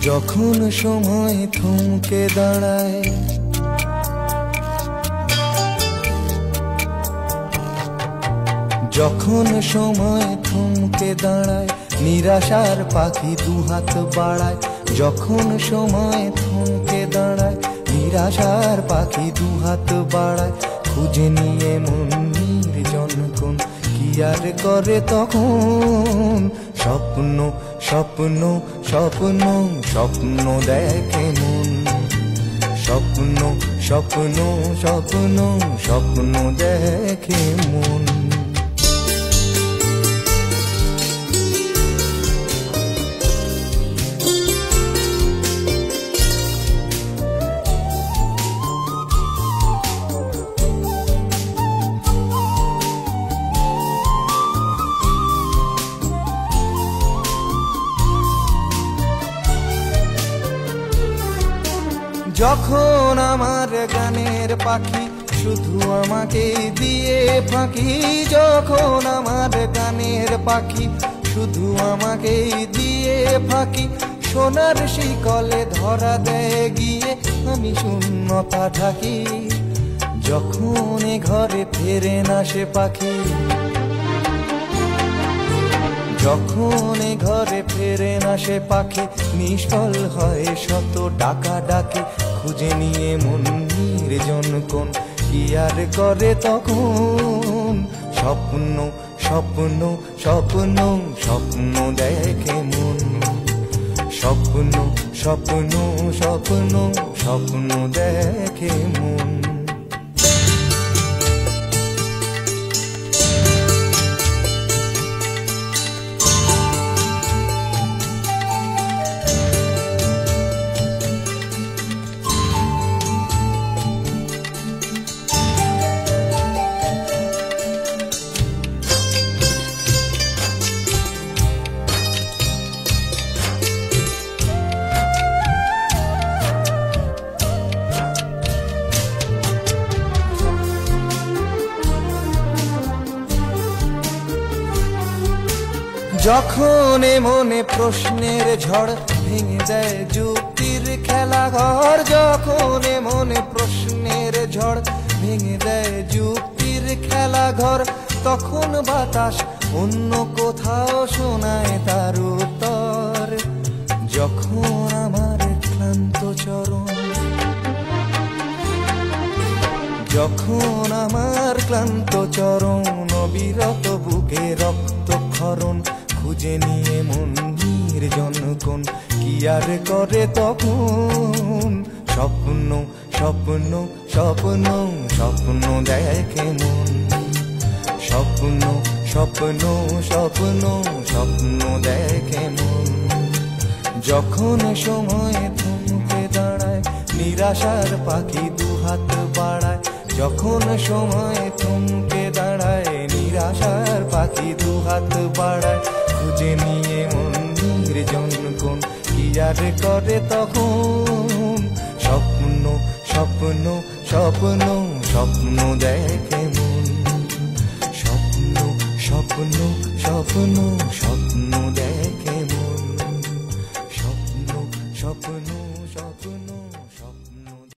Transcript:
যখন সময় থমকে দাঁড়ায়, যখন সময় থমকে দাঁড়ায়, নিরাশার পাখি দুহাত বাড়ায়। যখন সময় থমকে দাঁড়ায়, নিরাশার পাখি দুহাত বাড়ায়। খুঁজে নিয়ে মন নির্জন কোন কি আর করে তখন। স্বপ্ন স্বপ্ন স্বপ্ন স্বপ্ন দেখে মন। স্বপ্ন স্বপ্ন স্বপ্ন স্বপ্ন দেখে মন। যখন আমার গানের পাখি শুধু আমাকে দিয়ে ফাঁকি। যখন আমার গানের পাখি শুধু আমাকে দিয়ে ফাঁকি। সোনার শিকলে ধরা দেয় গিয়ে আমি শূন্যতা ঢাকি। যখন এ ঘরে ফেরে না সে পাখি, যখন এ ঘরে ফেরে না সে পাখি, নিষ্ফল হয় শত ডাকা ডাকি। খুঁজে নিয়ে মন নির্জন কোন কি আর করে তখন। স্বপ্ন স্বপ্ন স্বপ্ন স্বপ্ন দেখে মন। স্বপ্ন স্বপ্ন স্বপ্ন স্বপ্ন দেখে মন। যখন মনে প্রশ্নের ঝড় ভেঙে দেয় যুক্তির খেলা ঘর। যখন মনে প্রশ্নের ঝড় ভেঙে দেয় যুক্তির খেলা ঘর, তখন বাতাস অন্য কোথাও শোনায় তার উত্তর। যখন আমার ক্লান্ত চরণ, যখন আমার ক্লান্ত চরণ, অবিরত বুকে রক্তক্ষরণ। খুঁজে নিয়ে মন নির্জন কোন কি আর করে তখন। স্বপ্ন স্বপ্ন স্বপ্ন স্বপ্ন দেখে মন। স্বপ্ন স্বপ্ন স্বপ্ন স্বপ্ন দেখে মন। যখন সময় থমকে দাঁড়ায়, নিরাশার পাখি দুহাত বাড়ায়। যখন সময় থমকে দাঁড়ায়, নিরাশার পাখি দুহাত বাড়ায়। খুঁজে নিয়ে মন নির্জন কোন কি আর করে তখন। স্বপ্ন স্বপ্ন স্বপ্ন স্বপ্ন দেখে মন। স্বপ্ন স্বপ্ন স্বপ্ন স্বপ্ন